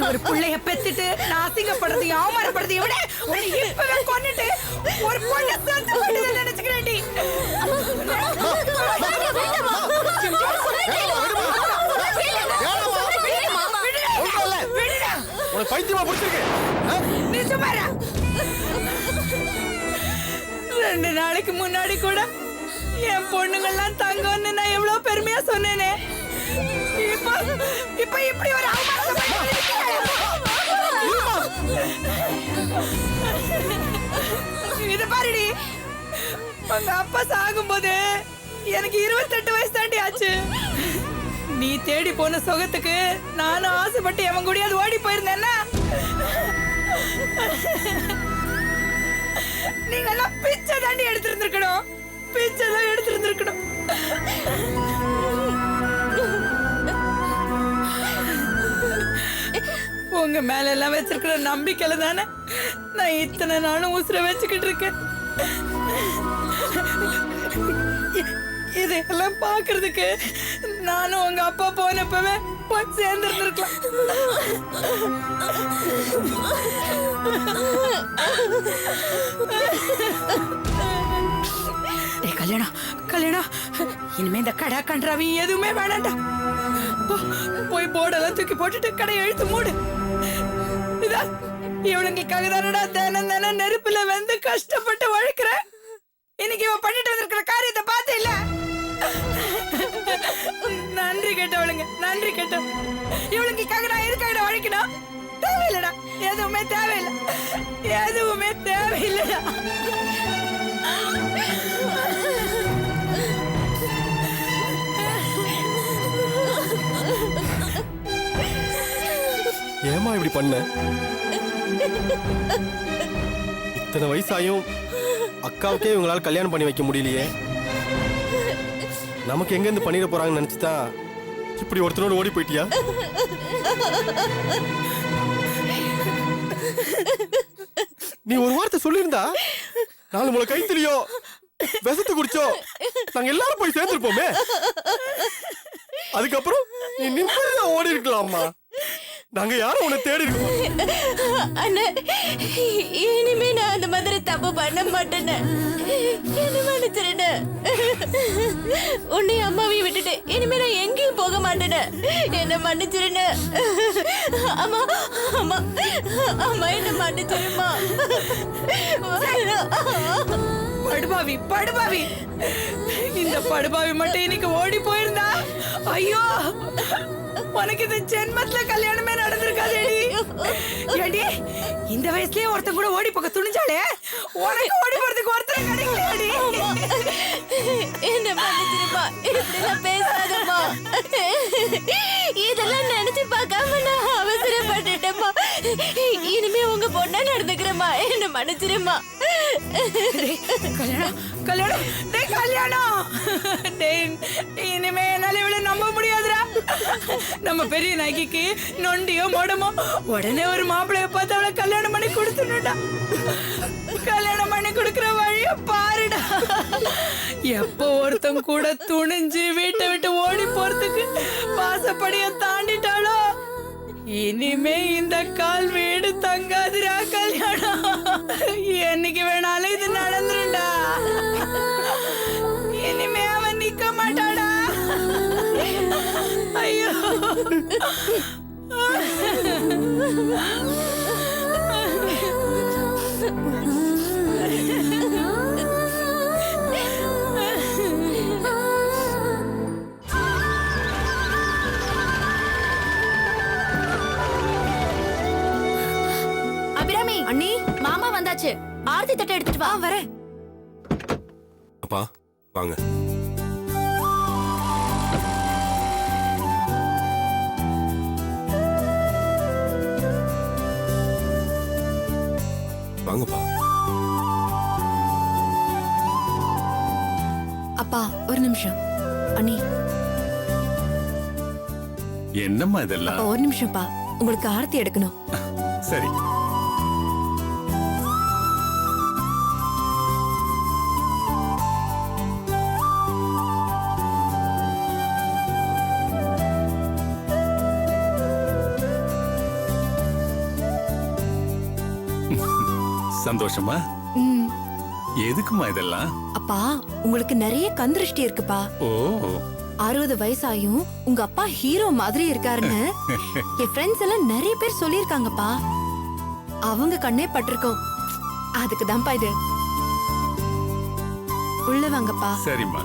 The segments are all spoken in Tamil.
ஒரு புள்ளைய பெத்துட்டு நாசிங்கப்படுறது அவமானப்படுறது விட இப்பவே கொன்னுட்டு ஒரு பொண்ணை சேர்த்து விடுதலை நினைச்சுக்கிறேன். ரெண்டு நாளைக்கு முன்னாடி கூட என் பொண்ணுங்கள்லாம் தங்கன்னு நான் எவ்வளவு பெருமையா சொன்னேனே. இப்ப இப்படி ஒரு இது பாருடி, உங்க அப்பா சாகும் போது எனக்கு 28 வயசு தாண்டி ஆச்சு. நீ தேடி போன சுகத்துக்கு நானும் ஆசைப்பட்டு எவன் கூடயாவது ஓடி போயிருந்தேன்னா நீங்க எல்லாம் பிச்சை தாண்டி எடுத்திருந்திருக்கணும். பிச்சை தான் எடுத்திருந்திருக்கணும். உங்க மேல எல்லாம் வச்சிருக்கிற நம்பிக்கையில தானே நான் இத்தனை நாளும் உசுர வச்சுக்கிட்டு இருக்கேன். இதெல்லாம் பாக்குறதுக்கு நானும் உங்க அப்பா போனப்பவே போய் சேர்ந்துருந்துருக்கலாம். கல்யாணம் கல்யாணம் இனிமே இந்த கடை கன்றாவி எதுவுமே வேணாண்டா. போய் போர்டெல்லாம் தூக்கி போட்டுட்டு கடை எழுத்து மூடு. இதா இவனுங்களுக்காக தானடா தினம் தினம் நெருப்புல வந்து கஷ்டப்பட்டு உழைக்கிற. இன்னைக்கு இவன் பண்ணிட்டு வந்திருக்கிற காரியத்தை பார்த்து இல்ல. நன்றி கேட்டவளுங்க, நன்றி கேட்ட இவளுங்களுக்காக நான் எதுக்காக உழைக்கணும்? தேவையில்லடா, எதுவுமே தேவையில்லை, எதுவுமே தேவையில்லடா. ஏமா இப்படி பண்ண? இத்தனை வயசாயும் அக்காவுக்கே இவங்களால கல்யாணம் பண்ணி வைக்க முடியலையே. நமக்கு எங்க இருந்து பண்ணிட போறாங்கன்னு நினைச்சுதான் இப்படி ஒருத்தரோடு ஓடி போயிட்டியா? நீ ஒரு வார்த்தை சொல்லியிருந்தா 4 முளை கைத்திலியோ விஷத்து குடிச்சோ நாங்க எல்லாரும் போய் சேர்ந்துருப்போமே. அதுக்கப்புறம் நீ நிம்மதியா ஓடி இருக்கலாமா? நாங்க யாரும் உன்னை தேடி இருக்கோம். அண்ணா, இனிமே நான் அந்த மாதிரி தப்பு பண்ண மாட்டேன்னு என்ன மன்னிச்சிருன்னு. உன்னை அம்மாவையும் விட்டுட்டு இனிமே நான் எங்கேயும் போக மாட்டேன்னு என்ன மன்னிச்சிருன்னு. அம்மா அம்மா அம்மா என்ன மன்னிச்சிருமா. படுபாவி படுபாவி, இந்த படுபாவி மட்டும் இன்னைக்கு ஓடி போயிருந்தா ஐயோ உனக்கு இந்த ஜென்மத்துல கல்யாணமே நடந்திருக்காதேடி. ஏடி இந்த வயசுலயே ஒருத்தன் கூட ஓடி போக துணிஞ்சாலே உனக்கு ஓடி போறதுக்கு ஒருத்தர் கிடைக்கலையாடி. என்ன மன்னிச்சிருமா, இப்படிலாம் பேசாதம்மா. இதெல்லாம் நினைச்சு பார்க்காம நான் அவசரப்பட்டுட்டேம்மா. இனிமே உங்க பொண்ணா நடந்துக்கிறேம்மா, என்ன மன்னிச்சிருமா. கல்யாணம் கல்யாணம் டேய் கல்யாணம் டேய், இனிமே என்னால இவளை நம்ப முடியாதுடா. நம்ம பெரிய நாய்க்கு நொண்டியோ மோடமோ உடனே ஒரு மாப்பிள்ளைய பார்த்து அவளை கல்யாணம் பண்ணி கொடுத்துடா. கல்யாணம் பண்ணி கொடுக்கிற வழிய பாருடா. எப்போ ஒருத்தன் கூட துணிஞ்சு வீட்டை விட்டு ஓடி போறதுக்கு வாசப்படிய தாண்டிட்டாலோ இனிமே இந்த கால் வீடு தங்காதுடா. கல்யாணம் என்னைக்கு வேணாலும் இது நடந்துருண்டா. இனிமே அவன் நிக்க மாட்டாடா. ஐயோ வந்தாச்சு. ஆர்த்தி தட்டை எடுத்துட்டு வா. வரேன். அப்பா வாங்க. வாங்கப்பா. அப்பா ஒரு நிமிஷம். அண்ணி என்னம்மா இதெல்லாம்? அப்பா ஒரு நிமிஷம்ப்பா, உங்களுக்கு ஆரத்தி எடுக்கணும். சரி. சந்தோஷமா? ம். எதுக்குமா இதெல்லாம்? அப்பா உங்களுக்கு நிறைய கந்திருஷ்டி இருக்குப்பா. ஓ 60 வயசாயும் உங்க அப்பா ஹீரோ மாதிரி இருக்காருன்னு என் ஃப்ரெண்ட்ஸ் எல்லாம் நிறைய பேர் சொல்லிருக்காங்கப்பா. அவங்க கண்ணே பட்டிருக்கோம். அதுக்கு தான்ப்பா இது. உள்ள வாங்கப்பா. சரிம்மா.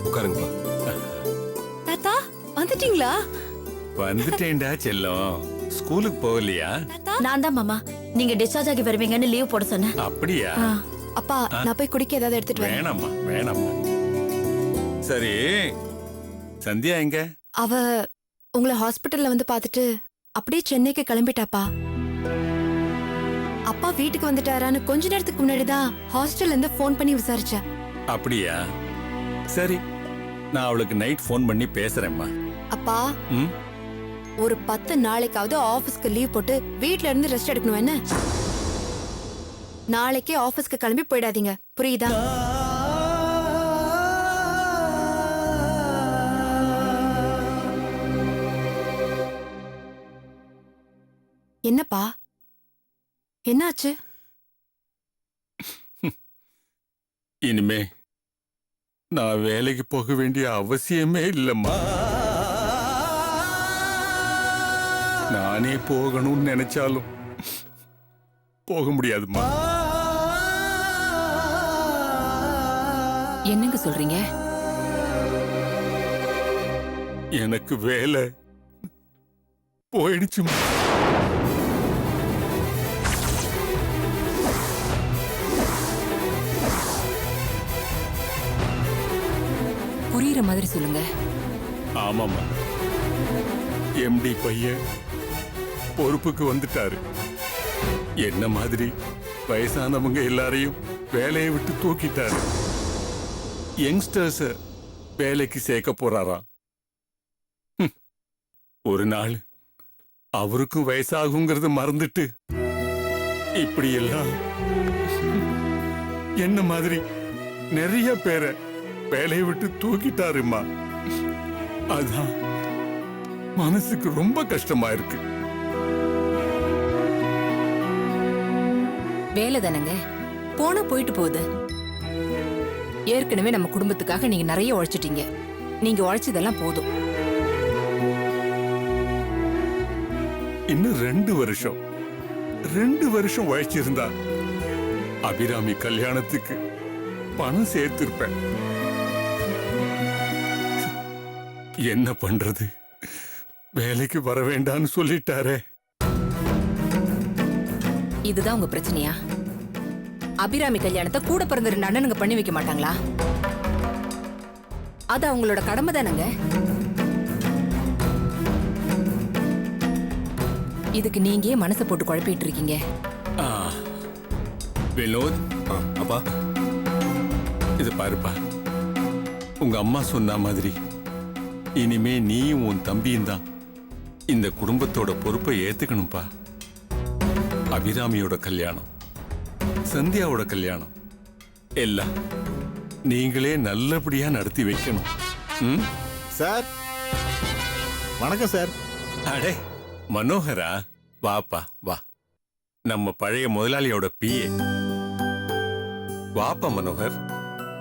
உட்காருங்கப்பா. தாத்தா வந்துட்டீங்களா? வந்துட்டேன்டா செல்லம். ஸ்கூலுக்கு போகலையா? நான் தான் மாமா நீங்க டிஸ்சார்ஜ் ஆகி வருவீங்கன்னு லீவ் போட சொன்னேன். அப்படியா? அப்பா நான் போய் குடிக்க ஏதாவது எடுத்துட்டு வரேன். வேணாம்மா வேணாம்மா. சரி சந்தியா எங்க? அவ உங்களை ஹாஸ்பிட்டல்ல வந்து பார்த்துட்டு அப்படியே சென்னைக்கு கிளம்பிட்டாப்பா. அப்பா வீட்டுக்கு வந்துட்டாரான்னு கொஞ்ச நேரத்துக்கு முன்னாடிதான் ஹாஸ்டல்ல இருந்து ஃபோன் பண்ணி விசாரிச்சேன். அப்படியா? சரி நான் அவளுக்கு நைட் ஃபோன் பண்ணி பேசுறேம்மா. அப்பா ம் ஒரு 10 நாளைக்காவது ஆபீஸ்க்கு லீவ் போட்டு வீட்ல இருந்து ரெஸ்ட் எடுக்கணும் என்ன? நாளைக்கே ஆபீஸ்க்கு கிளம்பி போயிடாதீங்க, புரியுதா? என்னப்பா என்னாச்சு? இனிமே நான் வேலைக்கு போக வேண்டிய அவசியமே இல்லம்மா. நானே போகணும்னு நினைச்சாலும் போக முடியாதும்மா. என்னங்க சொல்றீங்க? எனக்கு வேலை போயிடுச்சுமா. புரியுற மாதிரி சொல்லுங்க. ஆமாம்மா, எம்டி பையன் பொறுப்புக்கு வந்துட்டாரு. என்ன மாதிரி வயசானவங்க எல்லாரையும் வேலையை விட்டு தூக்கிட்டாரு. யங்ஸ்டர்ஸ் வேலைக்கு சேர்க்க போறாராம். ஒரு நாள் அவருக்கும் வயசாகுங்கிறது மறந்துட்டு இப்படி எல்லாம் என்ன மாதிரி நிறைய பேரை வேலையை விட்டு தூக்கிட்டாருமா. அதான் மனசுக்கு ரொம்ப கஷ்டமா இருக்கு. வேலை தானங்க, போனா போயிட்டு போகுது. ஏற்கனவே நம்ம குடும்பத்துக்காக நீங்க நிறைய உழைச்சிட்டீங்க. நீங்க உழைச்சதெல்லாம் போதும். இன்னும் 2 வருஷம் உழைச்சிருந்தா அபிராமி கல்யாணத்துக்கு பணம் சேர்த்திருப்பேன். என்ன பண்றது, வேலைக்கு வர வேண்டாம்னு சொல்லிட்டாரே. இதுதான் உங்க பிரச்சனையா? அபிராமி கல்யாணத்தை கூட பிறந்த 2 அண்ணனுங்க பண்ணி வைக்க மாட்டாங்களா? அது அவங்களோட கடமை தானங்க. இதுக்கு நீங்க மனசை போட்டு குழப்பிட்டு இருக்கீங்க. வினோத், அப்பா இது பாருப்பா, உங்க அம்மா சொன்ன மாதிரி இனிமே நீயும் உன் தம்பியும் தான் இந்த குடும்பத்தோட பொறுப்பை ஏத்துக்கணும்பா. அபிராமியோட கல்யாணம், சந்தியாவோட கல்யாணம் எல்லாம் நீங்களே நல்லபடியா நடத்தி வைக்கணும். ம்? சார் வணக்கம் சார். அடே மனோகரா, வாப்பா வா. நம்ம பழைய முதலாளியோட பிஏ. வாப்பா மனோகர்.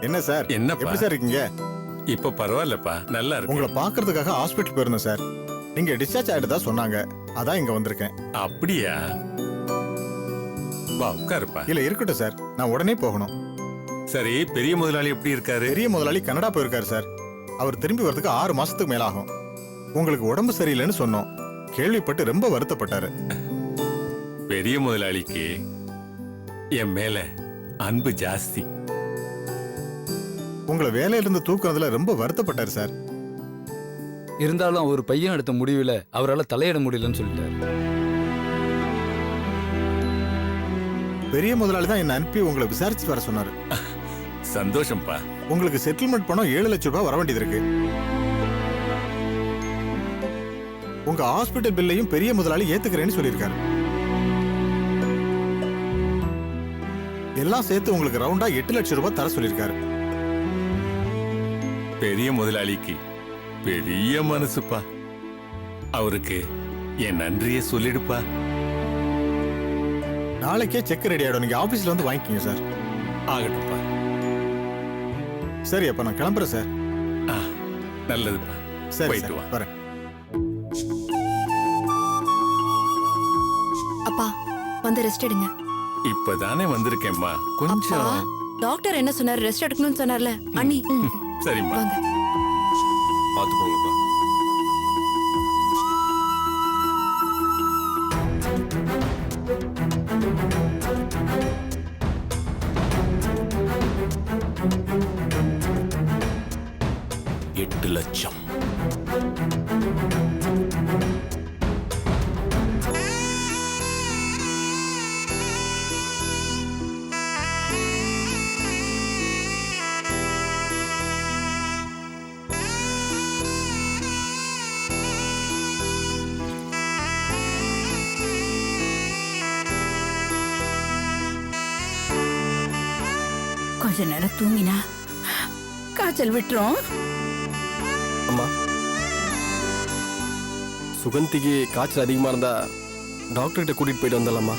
என்ன சார் என்னப்பா? எப்படி சார் இருக்கீங்க? இப்ப பரவாயில்லப்பா, நல்லா இருக்கு. உங்களை பார்க்கறதுக்காக ஹாஸ்பிட்டல் போயிருந்தேன் சார். நீங்க டிஸ்சார்ஜ் ஆயிட்டதா சொன்னாங்க, அதான் இங்க வந்திருக்கேன். அப்படியா? வா உட்காருப்பா. இல்ல இருக்கட்டும் சார், நான் உடனே போகணும். சரி, பெரிய முதலாளி எப்படி இருக்காரு? பெரிய முதலாளி கனடா போயிருக்காரு சார். அவர் திரும்பி வரதுக்கு 6 மாசத்துக்கு மேல ஆகும். உங்களுக்கு உடம்பு சரியில்லைன்னு சொன்னோம், கேள்விப்பட்டு ரொம்ப வருத்தப்பட்டாரு. பெரிய முதலாளிக்கு என் மேல அன்பு ஜாஸ்தி. உங்களை வேலையிலிருந்து தூக்குறதுல ரொம்ப வருத்தப்பட்டாரு சார். இருந்தாலும் அவர் பையன் எடுத்த முடிவுல அவரால் தலையிட முடியலன்னு சொல்லிட்டாரு. பெரிய முதலாளி தான் என்ன அனுப்பி உங்களை விசாரிச்சு வர சொன்னாரு. சந்தோஷம்ப்பா. உங்களுக்கு செட்டில்மெண்ட் பணம் 7 லட்சம் ரூபாய் வர வேண்டியது இருக்கு. உங்க ஹாஸ்பிட்டல் பில்லையும் பெரிய முதலாளி ஏத்துக்கிறேன்னு சொல்லியிருக்காரு. எல்லாம் சேர்த்து உங்களுக்கு ரவுண்டா 8 லட்சம் ரூபாய் தர சொல்லியிருக்காரு. பெரிய முதலாளிக்கு பெரிய மனசுப்பா. அவருக்கு என் நன்றியை சொல்லிடுப்பா. நாளைக்கே செக் ரெடி ஆயிடும், நீங்க ஆபீஸ்ல வந்து வாங்கிக்கோங்க சார். ஆகட்டும்ப்பா. சரி, அப்ப நான் கிளம்புறேன் சார். ஆ, நல்லதுப்பா. சரி போயிட்டு சார், வா. வரேன். அப்பா வந்து ரெஸ்ட் எடுங்க. இப்பதானே வந்திருக்கேம்மா, அப்பா கொஞ்சம். டாக்டர் என்ன சொன்னார்? ரெஸ்ட் எடுக்கணும்னு சொன்னார்ல அண்ணி. சரிம்மா. வாங்க. பாத்துக்கோங்கப்பா. லட்சம். கொஞ்ச நேரம் தூங்கினா காய்ச்சல் விட்டுரும். அம்மா, சுகந்திக்கு காய்ச்சல் அதிகமா இருந்தா டாக்டர்கிட்ட கூட்டிட்டு போயிட்டு வந்தலாமா?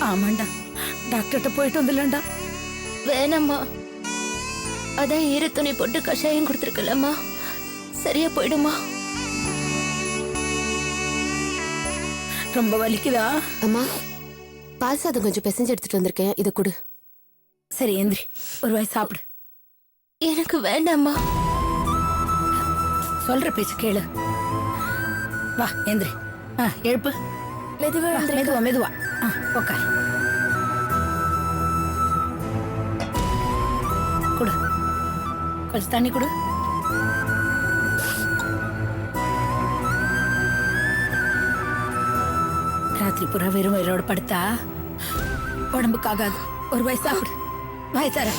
ஆமாண்டா, டாக்டர்கிட்ட போயிட்டு வந்துடலாம்டா. வேணாம்மா, அதான் ஈர துணி போட்டு கஷாயம் கொடுத்துருக்கலம்மா, சரியா போயிடுமா? ரொம்ப வலிக்குதா? அம்மா, பால் சாதம் கொஞ்சம் பிசைஞ்சு எடுத்துட்டு வந்திருக்கேன், இதை கொடு. சரி எந்திரி, ஒரு வாய் சாப்பிடு. எனக்கு வேண்டாம்மா. சொல்ற பேச்சு கேளு. வா எந்திரி. எழுப்பு. மெதுவா வா, மெதுவா மெதுவா. உக்கார். குடு, கொஞ்சம் தண்ணி குடு. ராத்திரி பூரா வெறும் வயிறோட படுத்தா உடம்புக்கு ஆகாது. ஒரு வாய் சாப்பிடு. வாய் தர.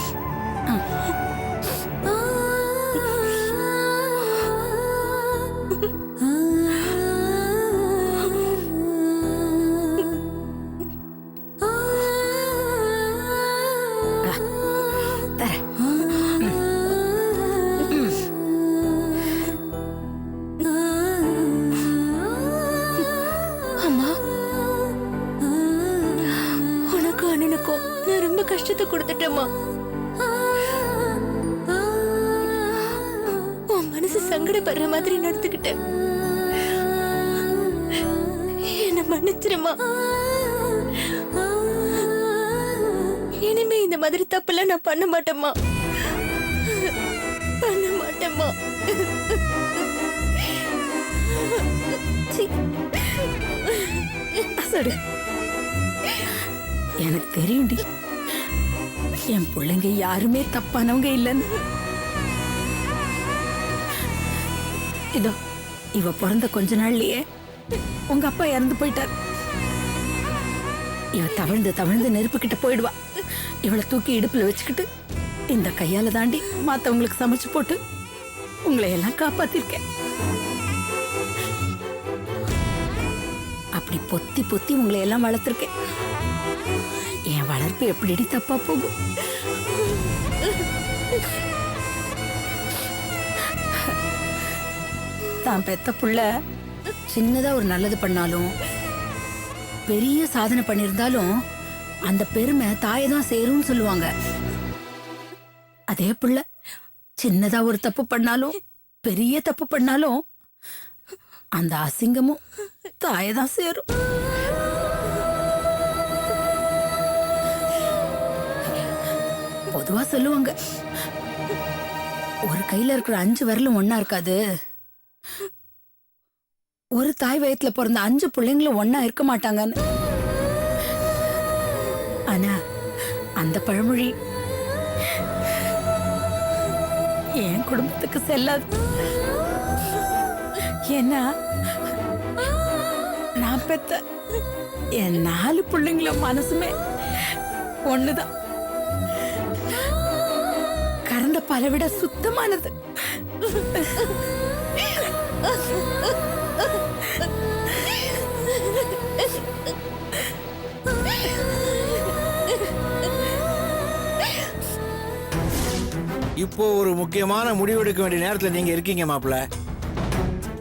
கஷ்டத்தை கொடுத்துட்டேம்மா. உன் மனசு சங்கடப்படுற மாதிரி நடந்துக்கிட்டேன். என்ன மன்னிச்சிருமா. இனிமே இந்த மாதிரி தப்பெல்லாம் நான் பண்ண மாட்டேம்மா, பண்ண மாட்டேம்மா. அசடு. எனக்கு தெரியும்டி, என் பிள்ளைங்க யாருமே தப்பானவங்க இல்லைன்னு. இதோ இவ பிறந்த கொஞ்ச நாள்லயே உங்க அப்பா இறந்து போயிட்டார். இவ தவழ்ந்து தவழ்ந்து நெருப்பு கிட்ட போயிடுவா. இவளை தூக்கி இடுப்புல வச்சுக்கிட்டு இந்த கையால தாண்டி மத்தவங்களுக்கு சமைச்சு போட்டு உங்களை எல்லாம் காப்பாத்திருக்கேன். அப்படி இப்படி பொத்தி பொத்தி உங்களை எல்லாம் வளர்த்துருக்கேன். என் வளர்ப்பு எப்படி தப்பா போகும்? தான் பெத்த புள்ள சின்னதா ஒரு நல்லது பண்ணாலும் பெரிய சாதனை பண்ணிருந்தாலும் அந்த பெருமை தாயை தான் சேரும்னு சொல்லுவாங்க. அதே புள்ள சின்னதா ஒரு தப்பு பண்ணாலும் பெரிய தப்பு பண்ணாலும் அந்த அசிங்கமும் தாயை தான் சேரும். பொதுவா சொல்லுவாங்க, ஒரு கையில இருக்கிற 5 விரலும் ஒன்னா இருக்காது, ஒரு தாய் வயித்துல பிறந்த 5 பிள்ளைங்களும் ஒன்னா இருக்க மாட்டாங்கன்னு. ஆனா அந்த பழமொழி என் குடும்பத்துக்கு செல்லாது. ஏன்னா நான் பெத்த என் 4 பிள்ளைங்கள மனசுமே ஒண்ணுதான். கறந்த பாலை விட சுத்தமானது. இப்போ ஒரு முக்கியமான முடிவு எடுக்க வேண்டிய நேரத்துல நீங்க இருக்கீங்க மாப்பிள்ள.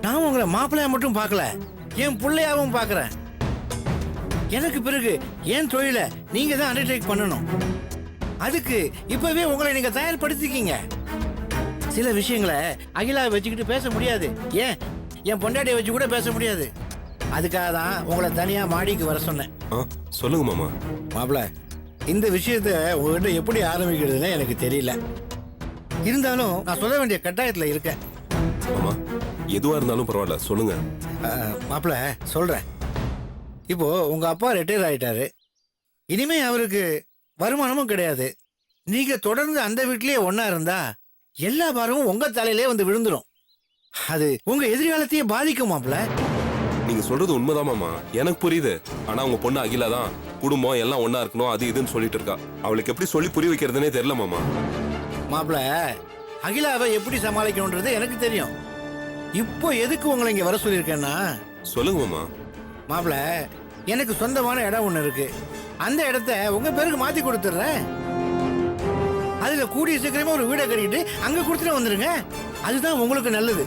நான் உங்களை மாப்பிள்ளையா மட்டும் பார்க்கல, என் பிள்ளையாவும் பார்க்கறேன். எனக்கு பிறகு என் தொழிலை நீங்க தான் அண்டர்டேக் பண்ணணும். அதுக்கு இப்பவே உங்களை நீங்க தயார்படுத்திக்கீங்க. சில விஷயங்களை அகிலா வச்சுக்கிட்டு பேச முடியாது, ஏன் என் பொண்டாட்டியை வச்சு கூட பேச முடியாது. அதுக்காக தான் உங்களை தனியா மாடிக்கு வர சொன்னேன். சொல்லுங்க மாமா. மாப்பிள்ள, இந்த விஷயத்த உங்ககிட்ட எப்படி ஆரம்பிக்கிறதுன்னு எனக்கு தெரியல. இருந்தாலும் நான் சொல்ல வேண்டிய கட்டாயத்துல இருக்கேன். மாமா எதுவா இருந்தாலும் பரவாயில்ல, சொல்லுங்க. மாப்பிள்ள சொல்றேன். இப்போ உங்க அப்பா ரிட்டையர் ஆயிட்டாரு, இனிமே அவருக்கு வருமானமும் கிடையாது. நீங்க தொடர்ந்து அந்த வீட்லயே ஒன்னா இருந்தா எல்லா பாரமும் உங்க தலையிலே வந்து விழுந்துரும். அது உங்க எதிர்காலத்தையே பாதிக்கும் மாப்பிள்ள. நீங்க சொல்றது உண்மைதான் மாமா, எனக்கு புரியுது. ஆனா உங்க பொண்ணு அகிலா தான் குடும்பம் எல்லாம் ஒன்னா இருக்கணும் அது இதுன்னு சொல்லிட்டு இருக்கா. அவளுக்கு எப்படி சொல்லி புரிய வைக்கிறதுனே தெரியல மாமா. மாப்பிள்ள, அகிலாவை எப்படி சமாளிக்கணும்ன்றது எனக்கு தெரியும். இப்போ எதுக்கு உங்களை இங்க வர சொல்லியிருக்கேன்னா, சொல்லுங்க மாமா. மாப்பிள்ள, எனக்கு சொந்தமான இடம் ஒண்ணு இருக்கு. அந்த இடத்த உங்க பேருக்கு மாத்தி கொடுத்துட்றேன். அதுல கூடிய சீக்கிரமா ஒரு வீடை கட்டிட்டு அங்க கொடுத்துட்டு வந்துருங்க. அதுதான் உங்களுக்கு நல்லது.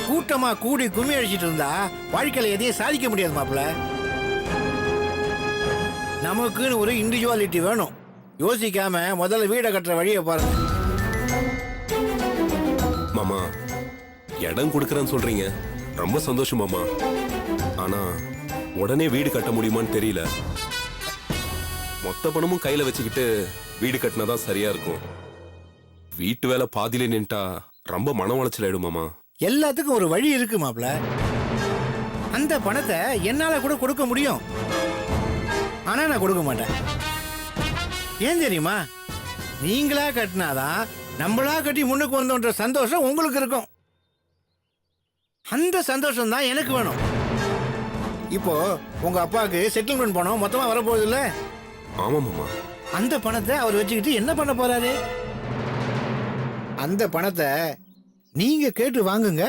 கூட்டமா கூடி கும்மி அடிச்சிட்டு இருந்தா வாழ்க்கையில எதையும் சாதிக்க முடியாது மாப்பிள்ள. நமக்குன்னு ஒரு இண்டிவிஜுவாலிட்டி வேணும். யோசிக்காம முதல்ல வீடை கட்டுற வழியை பாருங்க. மாமா இடம் கொடுக்கறேன்னு சொல்றீங்க, ரொம்ப சந்தோஷம் மாமா. ஆனா உடனே வீடு கட்ட முடியுமான்னு தெரியல. மொத்த பணமும் கையில வச்சுக்கிட்டு வீடு கட்டினாதான் சரியா இருக்கும். வீட்டு வேலை பாதியில நின்ட்டா ரொம்ப மன உளைச்சல் ஆயிடும் மாமா. எல்லாத்துக்கும் ஒரு வழி இருக்கு மாப்பிள்ள. அந்த பணத்தை என்னால கூட கொடுக்க முடியும், ஆனா நான் கொடுக்க மாட்டேன். ஏன் தெரியுமா? நீங்களா கட்டினாதான் நம்மளா கட்டி முன்னுக்கு வந்தோன்ற சந்தோஷம் உங்களுக்கு இருக்கும். அந்த சந்தோஷம் தான் எனக்கு வேணும். இப்போ உங்க அப்பாவுக்கு செட்டில்மெண்ட் பணம் மொத்தமா வரப்போகுது இல்ல? ஆமா மாமா. அந்த பணத்தை அவர் வச்சுக்கிட்டு என்ன பண்ண போறாரு? அந்த பணத்தை நீங்க கேட்டு வாங்குங்க.